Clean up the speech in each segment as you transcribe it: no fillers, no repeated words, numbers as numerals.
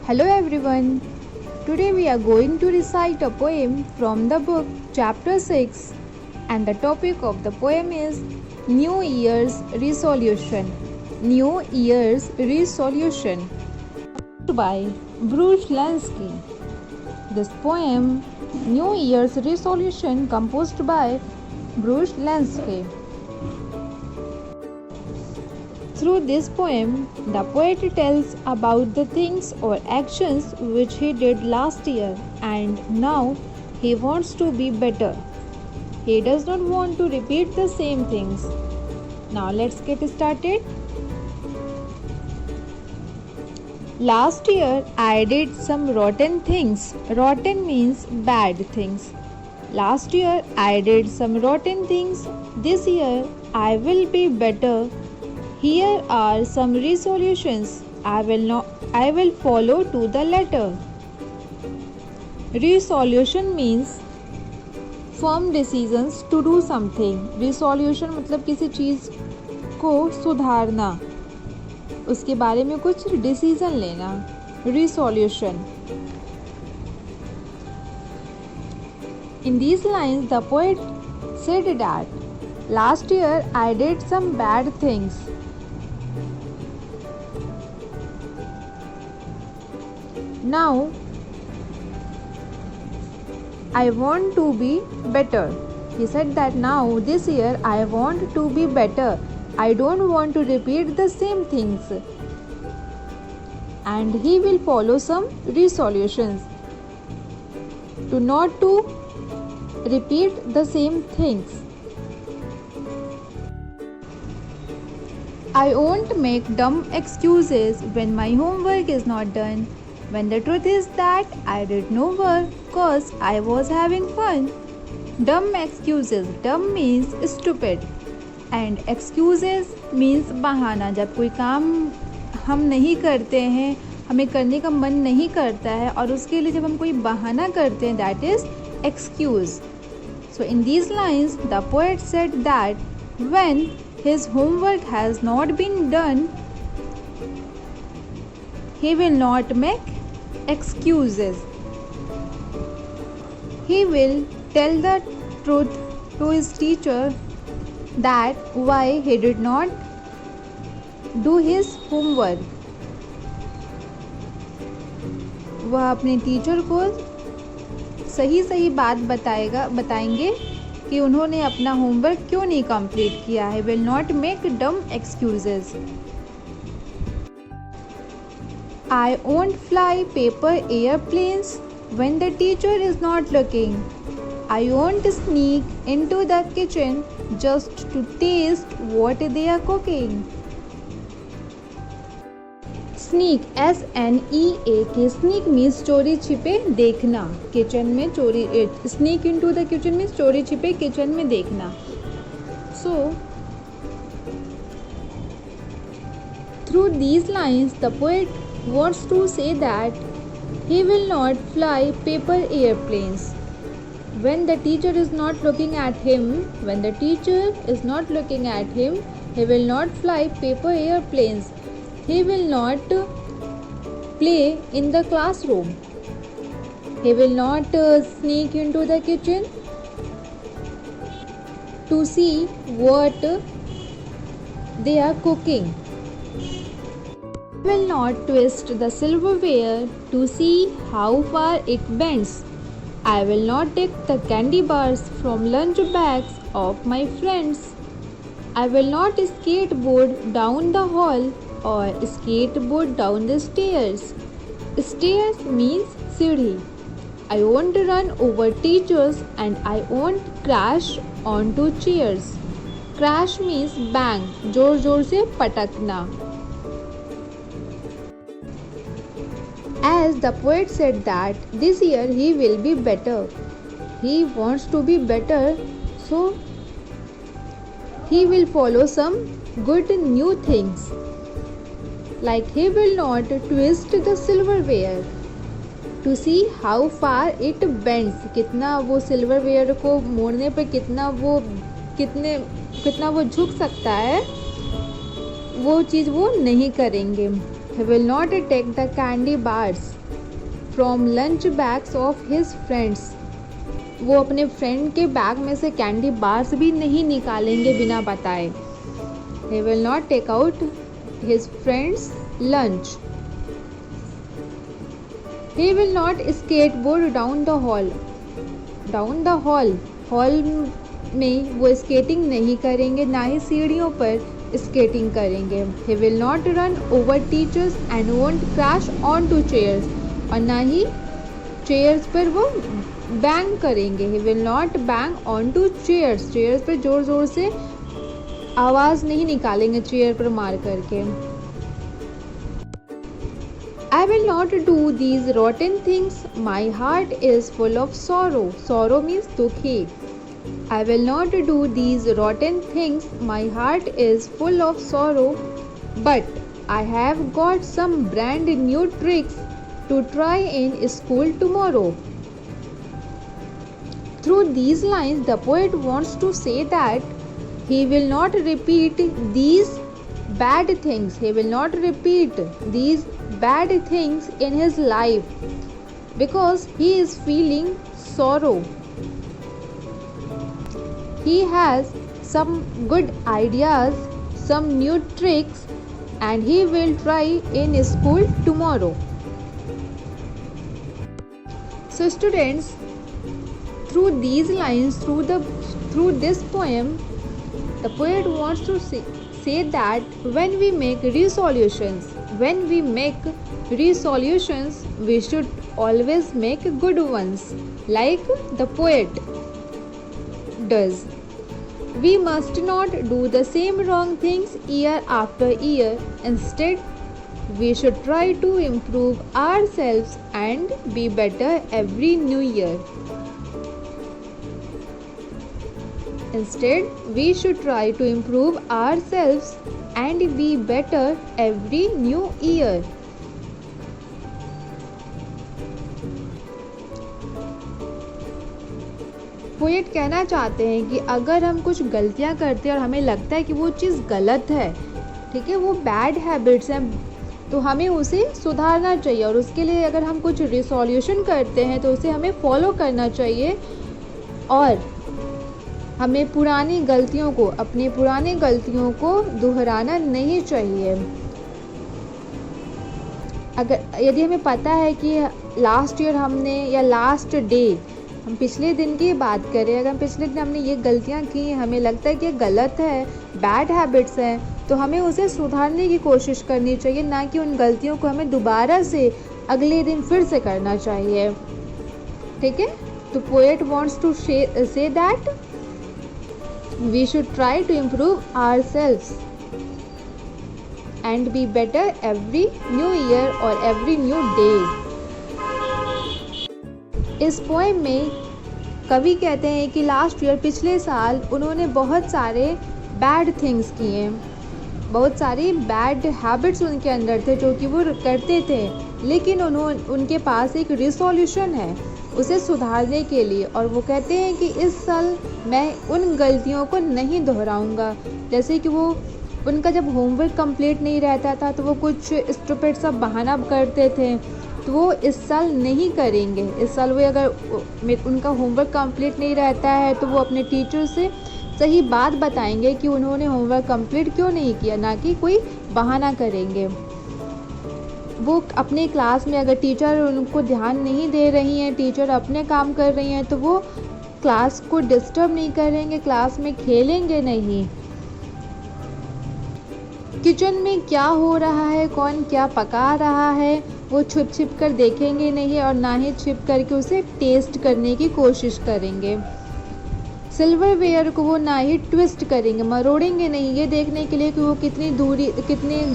Hello everyone. Today we are going to recite a poem from the book Chapter 6 and the topic of the poem is New Year's Resolution. New Year's Resolution by Bruce Lansky. This poem New Year's Resolution composed by Bruce Lansky. Through this poem, the poet tells about the things or actions which he did last year and now he wants to be better. He does not want to repeat the same things. Now let's get started. Last year I did some rotten things. Rotten means bad things. Last year I did some rotten things. This year I will be better. Here are some resolutions. I will follow to the letter. Resolution means firm decisions to do something. Resolution मतलब किसी चीज़ को सुधारना, उसके बारे में कुछ decision लेना. Resolution. In these lines, the poet said that last year I did some bad things. Now I want to be better. He said that now this year I want to be better. I don't want to repeat the same things. And he will follow some resolutions to not to repeat the same things. I won't make dumb excuses when my homework is not done. When the truth is that I did no work cause I was having fun. Dumb excuses. Dumb means stupid and excuses means बहाना. जब कोई काम हम नहीं करते हैं, हमें करने का मन नहीं करता है और उसके लिए जब हम कोई बहाना करते हैं, that is excuse. So in these lines the poet said that when his homework has not been done, he will not make excuses. He will tell the truth to his teacher that why he did not do his homework. वह अपने teacher को सही बात बताएंगे कि उन्होंने अपना homework क्यों नहीं कंप्लीट किया है. Will not make dumb excuses. I won't fly paper airplanes when the teacher is not looking. I won't sneak into the kitchen just to taste what they are cooking. Sneak, S-N-E-A-K. Sneak means चोरी छिपे देखना. Kitchen में चोरी. Sneak into the kitchen means चोरी छिपे kitchen में देखना. So, through these lines, the poet wants to say that he will not fly paper airplanes when the teacher is not looking at him. When the teacher is not looking at him, he will not fly paper airplanes. He will not play in the classroom. He will not sneak into the kitchen to see what they are cooking. Will not twist the silverware to see how far it bends. I will not take the candy bars from lunch bags of my friends. I will not skateboard down the hall or skateboard down the stairs. Stairs means सीढ़ी. I won't run over teachers and I won't crash onto chairs. Crash means bang, जोर जोर से पटकना. As the poet said that this year he will be better. He wants to be better, so he will follow some good new things. Like he will not twist the silverware to see how far it bends. कितना वो silverware को मोड़ने पर कितना वो झुक सकता है, वो चीज़ वो नहीं करेंगे. He will not take the candy bars from lunch bags of his friends. वो अपने फ्रेंड के बैग में से कैंडी बार्स भी नहीं निकालेंगे बिना बताए. He will not take out his friend's lunch. He will not skateboard down the hall. Down the hall. Hall में वो स्केटिंग नहीं करेंगे, ना ही सीढ़ियों पर स्केटिंग करेंगे. He will not run over teachers and won't crash onto chairs. और ना ही चेयर्स पर वो बैंग करेंगे. He will not bang onto chairs. Chairs पर जोर जोर से आवाज़ नहीं निकालेंगे चेयर पर मार करके. I will not do these rotten things. My heart is full of sorrow. Sorrow means dukhi. I will not do these rotten things. My heart is full of sorrow. But I have got some brand new tricks to try in school tomorrow. Through these lines, the poet wants to say that he will not repeat these bad things. He will not repeat these bad things in his life because he is feeling sorrow. He has some good ideas, some new tricks, and he will try in school tomorrow. So students, through these lines, through this poem, the poet wants to say that when we make resolutions, we should always make good ones, like the poet does. We must not do the same wrong things year after year. Instead, we should try to improve ourselves and be better every new year. Instead, we should try to improve ourselves and be better every new year. Poet कहना चाहते हैं कि अगर हम कुछ गलतियां करते हैं और हमें लगता है कि वो चीज़ गलत है, ठीक है, वो बैड हैबिट्स हैं, तो हमें उसे सुधारना चाहिए. और उसके लिए अगर हम कुछ रिसोल्यूशन करते हैं तो उसे हमें फॉलो करना चाहिए और हमें अपनी पुरानी गलतियों को दोहराना नहीं चाहिए. यदि हमें पता है कि लास्ट ईयर हमने, या लास्ट डे, हम पिछले दिन की बात करें, अगर हम पिछले दिन हमने ये गलतियाँ की, हमें लगता है कि ये गलत है, बैड हैबिट्स हैं, तो हमें उसे सुधारने की कोशिश करनी चाहिए, ना कि उन गलतियों को हमें दोबारा से अगले दिन फिर से करना चाहिए. ठीक है, तो poet wants to say that we should try to improve ourselves and be better every new year or every new day. इस पोएम में कवि कहते हैं कि लास्ट ईयर, पिछले साल, उन्होंने बहुत सारे बैड थिंग्स किए, बहुत सारी बैड हैबिट्स उनके अंदर थे जो कि वो करते थे, लेकिन उनके पास एक रिसोल्यूशन है उसे सुधारने के लिए. और वो कहते हैं कि इस साल मैं उन गलतियों को नहीं दोहराऊंगा. जैसे कि वो उनका जब होमवर्क कंप्लीट नहीं रहता था तो वो कुछ स्टूपिड सा बहाना करते थे, तो वो इस साल नहीं करेंगे. इस साल वो अगर उनका होमवर्क कंप्लीट नहीं रहता है तो वो अपने टीचर से सही बात बताएंगे कि उन्होंने होमवर्क कंप्लीट क्यों नहीं किया, ना कि कोई बहाना करेंगे. वो अपने क्लास में अगर टीचर उनको ध्यान नहीं दे रही हैं, टीचर अपने काम कर रही हैं, तो वो क्लास को डिस्टर्ब नहीं करेंगे, क्लास में खेलेंगे नहीं. किचन में क्या हो रहा है, कौन क्या पका रहा है, वो छुप छिप कर देखेंगे नहीं और ना ही छिप करके उसे टेस्ट करने की कोशिश करेंगे. सिल्वरवेयर को वो ना ही ट्विस्ट करेंगे, मरोड़ेंगे नहीं, ये देखने के लिए कि वो कितनी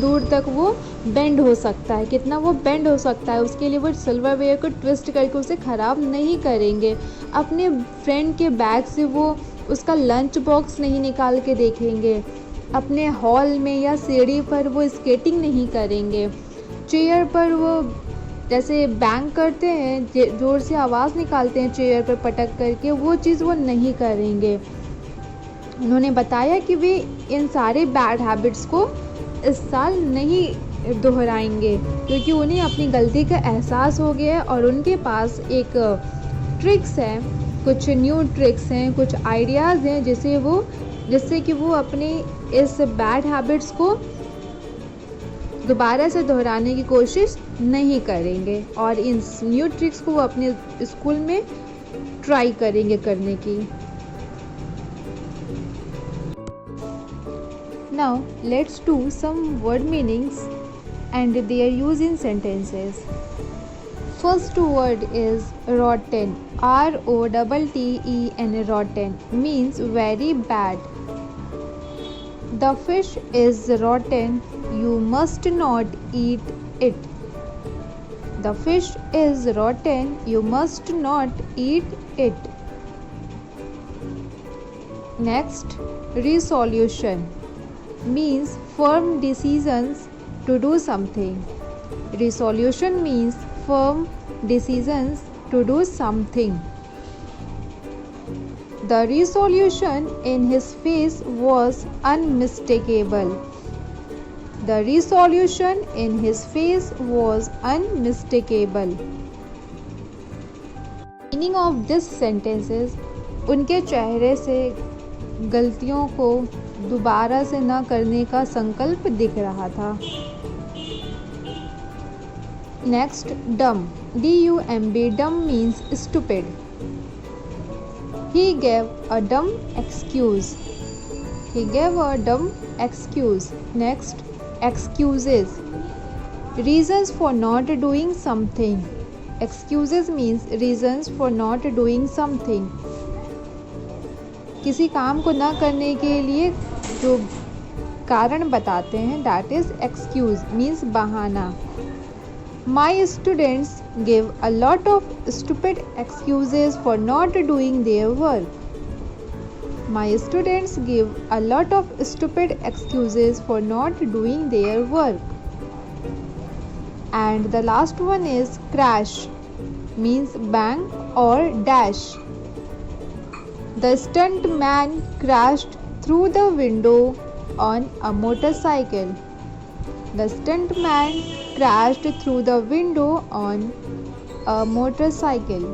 दूर तक वो बेंड हो सकता है, कितना वो बेंड हो सकता है, उसके लिए वो सिल्वरवेयर को ट्विस्ट करके उसे ख़राब नहीं करेंगे. अपने फ्रेंड के बैग से वो उसका लंच बॉक्स नहीं निकाल के देखेंगे. अपने हॉल में या सीढ़ी पर वो स्केटिंग नहीं करेंगे. चेयर पर वो जैसे बैंग करते हैं, जोर से आवाज़ निकालते हैं चेयर पर पटक करके, वो चीज़ वो नहीं करेंगे. उन्होंने बताया कि वे इन सारे बैड हैबिट्स को इस साल नहीं दोहराएंगे, क्योंकि उन्हें अपनी गलती का एहसास हो गया है और उनके पास एक ट्रिक्स है, कुछ न्यू ट्रिक्स हैं, कुछ आइडियाज़ हैं जिससे कि वो अपने इस बैड हैबिट्स को दोबारा से दोहराने की कोशिश नहीं करेंगे और इन न्यू ट्रिक्स को वो अपने स्कूल में ट्राई करेंगे करने की। Now let's do some word meanings and their use in sentences. First word is rotten. R-O-T-T-E-N. Rotten means very bad. The fish is rotten. You must not eat it. The fish is rotten. You must not eat it. Next, resolution means firm decisions to do something. Resolution means firm decisions to do something. The resolution in his face was unmistakable. The resolution in his face was unmistakable. Meaning of this sentences, उनके चेहरे से गलतियों को दोबारा से न करने का संकल्प दिख रहा था। नेक्स्ट, डम. D-U-M-B. Dumb means stupid. He gave a dumb excuse. He gave a dumb excuse. Next, excuses. Reasons for not doing something. Excuses means reasons for not doing something. किसी काम को न करने के लिए जो कारण बताते हैं, दैट इज एक्सक्यूज मीन्स बहाना. My students give a lot of stupid excuses for not doing their work. My students give a lot of stupid excuses for not doing their work. And the last one is crash means bang और dash. The stuntman crashed through the window on a motorcycle. The stuntman crashed through the window on a motorcycle.